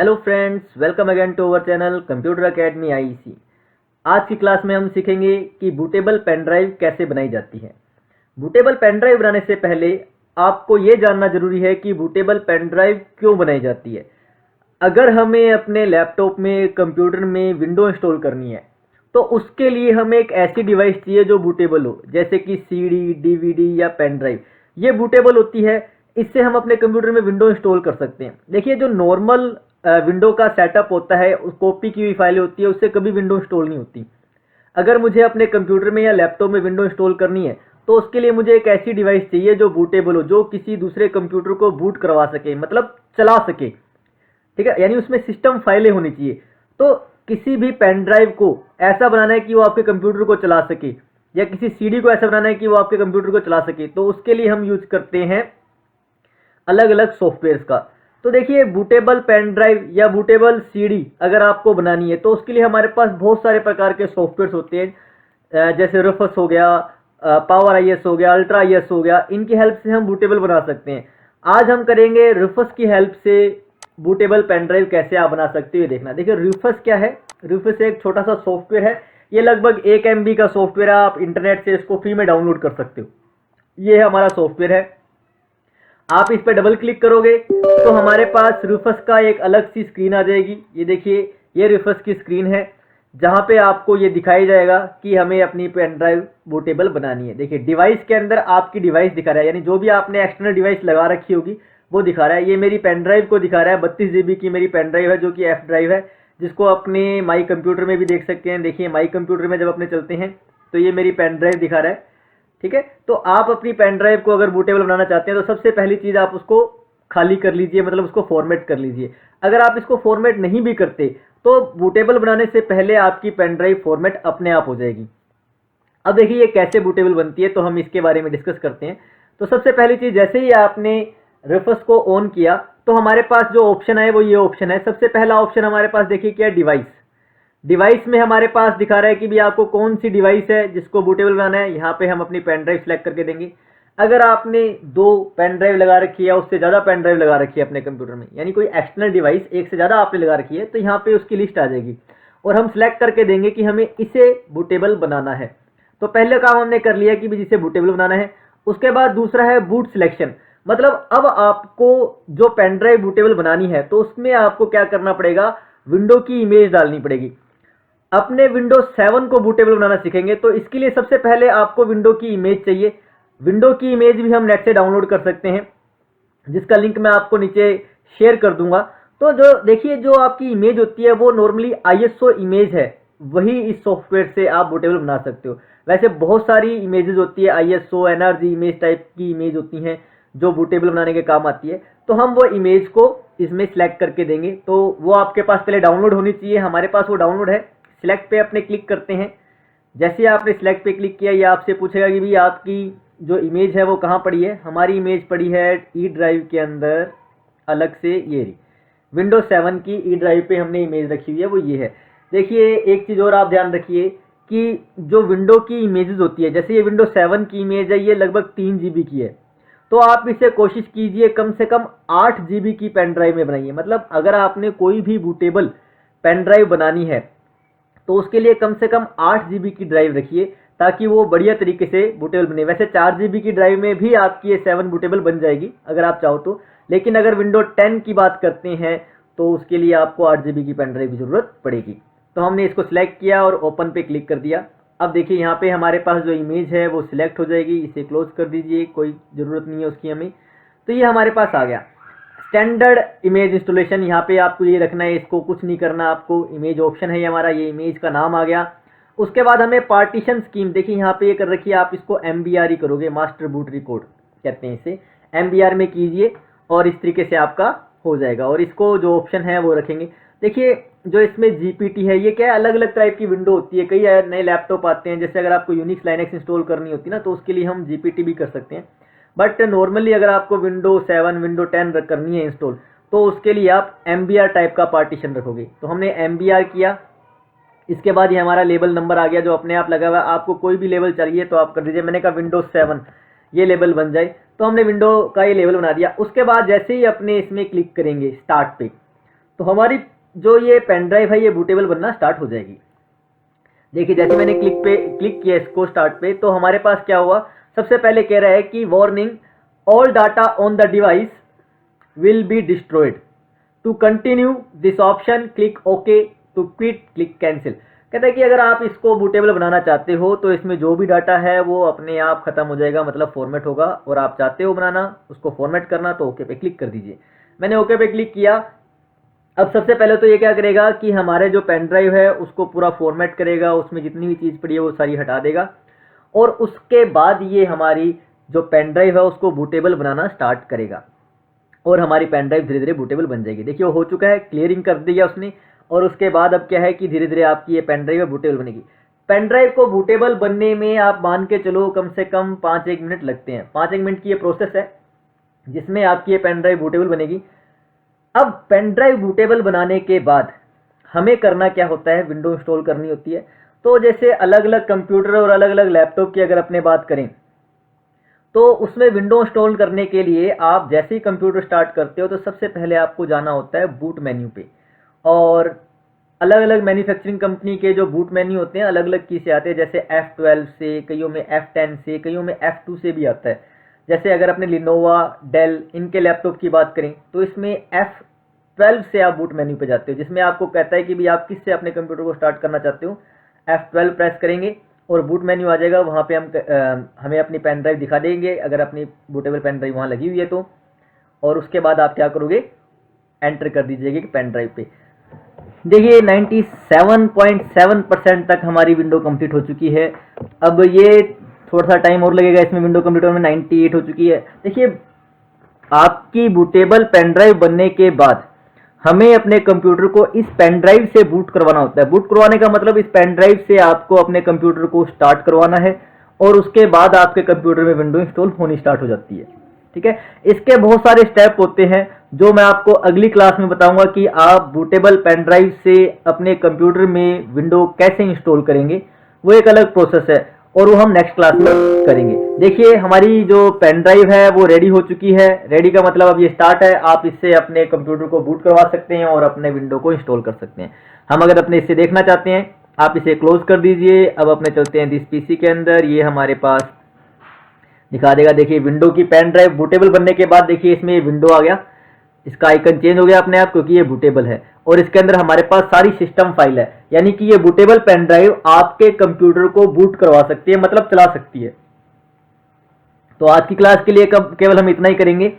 Hello friends, welcome again to our channel computer academy IEC. आज की class में हम सीखेंगे कि बूटेबल पेन ड्राइव कैसे बनाई जाती है। बूटेबल पेन ड्राइव बनाने से पहले आपको ये जानना जरूरी है कि बूटेबल पेन ड्राइव क्यों बनाई जाती है। अगर हमें अपने लैपटॉप में, कंप्यूटर में विंडो इंस्टॉल करनी है तो उसके लिए हमें एक ऐसी डिवाइस चाहिए जो बूटेबल हो, जैसे कि सीडी, डीवीडी या पेन ड्राइव। ये बूटेबल होती है, इससे हम अपने कंप्यूटर में विंडो इंस्टॉल कर सकते हैं। देखिए, जो नॉर्मल विंडो का सेटअप होता है, कॉपी की हुई फाइलें होती है, उससे कभी विंडो इंस्टॉल नहीं होती। अगर मुझे अपने कंप्यूटर में या लैपटॉप में विंडो इंस्टॉल करनी है तो उसके लिए मुझे एक ऐसी डिवाइस चाहिए जो बूटेबल हो, जो किसी दूसरे कंप्यूटर को बूट करवा सके, मतलब चला सके। ठीक है, यानी उसमें सिस्टम फाइलें होनी चाहिए। तो किसी भी पेन ड्राइव को ऐसा बनाना है कि वो आपके कंप्यूटर को चला सके, या किसी सीडी को ऐसा बनाना है कि वो आपके कंप्यूटर को चला सके, तो उसके लिए हम यूज करते हैं अलग अलग सॉफ्टवेयर्स का। तो देखिए, बूटेबल पेन ड्राइव या बूटेबल सीडी अगर आपको बनानी है तो उसके लिए हमारे पास बहुत सारे प्रकार के सॉफ्टवेयर्स होते हैं, जैसे रफस हो गया, पावर आईएस हो गया, अल्ट्रा आईएस हो गया। इनकी हेल्प से हम बूटेबल बना सकते हैं। आज हम करेंगे रफस की हेल्प से बूटेबल पेन ड्राइव कैसे आप बना सकते हो, ये देखना। देखिए, रफस क्या है। रफस एक छोटा सा सॉफ्टवेयर है। ये लगभग 1 MB का सॉफ्टवेयर है। आप इंटरनेट से इसको फ्री में डाउनलोड कर सकते हो। ये हमारा सॉफ्टवेयर है। आप इस पर डबल क्लिक करोगे तो हमारे पास रूफस का एक अलग सी स्क्रीन आ जाएगी। ये देखिए, ये रूफस की स्क्रीन है, जहां पे आपको ये दिखाई जाएगा कि हमें अपनी पेन ड्राइव बूटेबल बनानी है। देखिए, डिवाइस के अंदर आपकी डिवाइस दिखा रहा है, यानी जो भी आपने एक्सटर्नल डिवाइस लगा रखी होगी वो दिखा रहा है। ये मेरी पेन ड्राइव को दिखा रहा है। 32 GB की मेरी पेन ड्राइव है, जो कि एफ ड्राइव है, जिसको अपने माई कंप्यूटर में भी देख सकते हैं। देखिए, माई कंप्यूटर में जब अपने चलते हैं तो ये मेरी पेन ड्राइव दिखा रहा है। ठीक है, तो आप अपनी पेन ड्राइव को अगर बूटेबल बनाना चाहते हैं तो सबसे पहली चीज आप उसको खाली कर लीजिए, मतलब उसको फॉर्मेट कर लीजिए। अगर आप इसको फॉर्मेट नहीं भी करते तो बूटेबल बनाने से पहले आपकी पेन ड्राइव फॉर्मेट अपने आप हो जाएगी। अब देखिए, ये कैसे बूटेबल बनती है, तो हम इसके बारे में डिस्कस करते हैं। तो सबसे पहली चीज, जैसे ही आपने रफस को ऑन किया तो हमारे पास जो ऑप्शन है वो ये ऑप्शन है। सबसे पहला ऑप्शन हमारे पास देखिए क्या है, डिवाइस। डिवाइस में हमारे पास दिखा रहा है कि भी आपको कौन सी डिवाइस है जिसको बूटेबल बनाना है। यहाँ पे हम अपनी पेन ड्राइव सेलेक्ट करके देंगे। अगर आपने 2 पेन ड्राइव लगा रखी है, उससे ज़्यादा पेन ड्राइव लगा रखी है अपने कंप्यूटर में, यानी कोई एक्सटर्नल डिवाइस एक से ज़्यादा आपने लगा रखी है, तो यहाँ पे उसकी लिस्ट आ जाएगी और हम सिलेक्ट करके देंगे कि हमें इसे बूटेबल बनाना है। तो पहले काम हमने कर लिया कि जिसे बूटेबल बनाना है। उसके बाद दूसरा है बूट सिलेक्शन, मतलब अब आपको जो पेन ड्राइव बूटेबल बनानी है तो उसमें आपको क्या करना पड़ेगा, विंडो की इमेज डालनी पड़ेगी। अपने विंडोज 7 को बूटेबल बनाना सीखेंगे तो इसके लिए सबसे पहले आपको विंडो की इमेज चाहिए। विंडो की इमेज भी हम नेट से डाउनलोड कर सकते हैं, जिसका लिंक मैं आपको नीचे शेयर कर दूंगा। तो जो देखिए, जो आपकी इमेज होती है वो नॉर्मली ISO इमेज है, वही इस सॉफ्टवेयर से आप बूटेबल बना सकते हो। वैसे बहुत सारी इमेजेस होती है, ISO, NRG इमेज टाइप की इमेज होती हैं जो बूटेबल बनाने के काम आती है। तो हम वो इमेज को इसमें सिलेक्ट करके देंगे। तो वो आपके पास पहले डाउनलोड होनी चाहिए। हमारे पास वो डाउनलोड है। सिलेक्ट पे अपने क्लिक करते हैं। जैसे आपने सिलेक्ट पे क्लिक किया, ये आपसे पूछेगा कि भी आपकी जो इमेज है वो कहाँ पड़ी है। हमारी इमेज पड़ी है ई ड्राइव के अंदर अलग से, ये रही विंडोज 7 की ई ड्राइव पे हमने इमेज रखी हुई है, वो ये है। देखिए, एक चीज़ और आप ध्यान रखिए कि जो विंडो की इमेजेस होती है, जैसे ये विंडोज 7 की इमेज है, ये लगभग 3 GB की है। तो आप इसे कोशिश कीजिए कम से कम 8 GB की पेन ड्राइव में बनाइए। मतलब अगर आपने कोई भी बूटेबल पेन ड्राइव बनानी है तो उसके लिए कम से कम 8 GB की ड्राइव रखिए, ताकि वो बढ़िया तरीके से बूटेबल बने। वैसे 4 GB की ड्राइव में भी आपकी ये 7 बूटेबल बन जाएगी अगर आप चाहो तो, लेकिन अगर विंडो 10 की बात करते हैं तो उसके लिए आपको 8 GB की पेन ड्राइव की जरूरत पड़ेगी। तो हमने इसको सिलेक्ट किया और ओपन पे क्लिक कर दिया। अब देखिए, यहाँ पे हमारे पास जो इमेज है वो सिलेक्ट हो जाएगी। इसे क्लोज कर दीजिए, कोई ज़रूरत नहीं है उसकी हमें। तो ये हमारे पास आ गया स्टैंडर्ड इमेज इंस्टॉलेशन। यहाँ पे आपको ये रखना है, इसको कुछ नहीं करना आपको। इमेज ऑप्शन है ये हमारा, ये इमेज का नाम आ गया। उसके बाद हमें पार्टीशन स्कीम, देखिए यहाँ पे ये कर रखी है, आप इसको MBR ही करोगे, मास्टर बूट रिकॉर्ड कहते हैं इसे। MBR में कीजिए और इस तरीके से आपका हो जाएगा। और इसको जो ऑप्शन है वो रखेंगे। देखिए, जो इसमें GPT है, ये क्या है, अलग अलग टाइप की विंडो होती है। कई नए लैपटॉप आते हैं, जैसे अगर आपको यूनिक्स लाइनेक्स इंस्टॉल करनी होती है ना, तो उसके लिए हम GPT भी कर सकते हैं। बट नॉर्मली अगर आपको विंडो 7, विंडो 10 करनी है इंस्टॉल, तो उसके लिए आप MBR टाइप का पार्टीशन रखोगे। तो हमने MBR किया। इसके बाद ये हमारा लेबल नंबर आ गया जो अपने आप लगा हुआ है। आपको कोई भी लेवल चाहिए तो आप कर दीजिए। मैंने कहा विंडोज 7 ये लेवल बन जाए, तो हमने विंडो का ये लेवल बना दिया। उसके बाद जैसे ही अपने इसमें क्लिक करेंगे स्टार्ट पे, तो हमारी जो ये पेन ड्राइव है ये बूटेबल बनना स्टार्ट हो जाएगी। देखिए जैसे मैंने क्लिक किया इसको स्टार्ट पे, तो हमारे पास क्या हुआ, सबसे पहले कह रहा है कि warning, all data on the device will be destroyed, to continue this option click okay, to quit click cancel. कहता है कि अगर आप इसको बूटेबल बनाना चाहते हो तो इसमें जो भी डाटा है वो अपने आप खत्म हो जाएगा, मतलब फॉर्मेट होगा, और आप चाहते हो बनाना उसको फॉर्मेट करना तो ओके पे क्लिक कर दीजिए। मैंने ओके पे क्लिक किया। अब सबसे पहले तो ये क्या करेगा कि हमारे जो पेन ड्राइव है उसको पूरा फॉर्मेट करेगा, उसमें जितनी भी चीज़ पड़ी है वो सारी हटा देगा, और उसके बाद ये हमारी जो पेन ड्राइव है उसको बूटेबल बनाना स्टार्ट करेगा, और हमारी पेन ड्राइव धीरे धीरे बूटेबल बन जाएगी। देखिए वो हो चुका है, क्लियरिंग कर दिया उसने, और उसके बाद अब क्या है कि धीरे धीरे आपकी ये पेन ड्राइव बूटेबल बनेगी। पेन ड्राइव को बूटेबल बनने में आप मान के चलो कम से कम 5-1 मिनट लगते हैं। 5-1 मिनट की ये प्रोसेस है जिसमें आपकी ये पेन ड्राइव बूटेबल बनेगी। अब पेन ड्राइव बूटेबल बनाने के बाद हमें करना क्या होता है, विंडो इंस्टॉल करनी होती है। तो जैसे अलग अलग कंप्यूटर और अलग अलग लैपटॉप की अगर अपने बात करें तो उसमें विंडो इंस्टॉल करने के लिए आप जैसे ही कंप्यूटर स्टार्ट करते हो तो सबसे पहले आपको जाना होता है बूट मेन्यू पे, और अलग अलग मैन्युफैक्चरिंग कंपनी के जो बूट मेन्यू होते हैं अलग अलग की से आते हैं, जैसे F12 से, कईयों में F10 से, कईयों में F2 से भी आता है। जैसे अगर अपने लिनोवा, डेल इनके लैपटॉप की बात करें तो इसमें F12 से आप बूट मेन्यू पे जाते हो, जिसमें आपको कहता है कि भी आप किससे अपने कंप्यूटर को स्टार्ट करना चाहते हो। F12 प्रेस करेंगे और बूट मेन्यू आ जाएगा, वहाँ पे हमें अपनी पेन ड्राइव दिखा देंगे अगर अपनी बूटेबल पेन ड्राइव वहाँ लगी हुई है तो, और उसके बाद आप क्या करोगे, एंटर कर दीजिएगा कि पेन ड्राइव पे। देखिए 97.7% तक हमारी विंडो कंप्लीट हो चुकी है। अब ये थोड़ा सा टाइम और लगेगा इसमें, विंडो कंप्लीट होने में 98 हो चुकी है। देखिए आपकी बूटेबल पेन ड्राइव बनने के बाद हमें अपने कंप्यूटर को इस पेन ड्राइव से बूट करवाना होता है। बूट करवाने का मतलब इस पेन ड्राइव से आपको अपने कंप्यूटर को स्टार्ट करवाना है, और उसके बाद आपके कंप्यूटर में विंडो इंस्टॉल होनी स्टार्ट हो जाती है। ठीक है, इसके बहुत सारे स्टेप होते हैं जो मैं आपको अगली क्लास में बताऊंगा कि आप बूटेबल पेन ड्राइव से अपने कंप्यूटर में विंडो कैसे इंस्टॉल करेंगे। वो एक अलग प्रोसेस है और वो हम नेक्स्ट क्लास में करेंगे। देखिए हमारी जो पेन ड्राइव है वो रेडी हो चुकी है। रेडी का मतलब अब ये स्टार्ट है, आप इससे अपने कंप्यूटर को बूट करवा सकते हैं और अपने विंडो को इंस्टॉल कर सकते हैं। हम अगर अपने इससे देखना चाहते हैं आप इसे क्लोज कर दीजिए। अब अपने चलते हैं दिस पीसी के अंदर, ये हमारे पास दिखा देगा। देखिए विंडो की पेन ड्राइव बूटेबल बनने के बाद देखिए इसमें ये विंडो आ गया, इसका आइकन चेंज हो गया अपने आप क्योंकि ये बूटेबल है, और इसके अंदर हमारे पास सारी सिस्टम फाइल है, यानी कि ये बूटेबल पेन ड्राइव आपके कंप्यूटर को बूट करवा सकती है, मतलब चला सकती है। तो आज की क्लास के लिए केवल हम इतना ही करेंगे।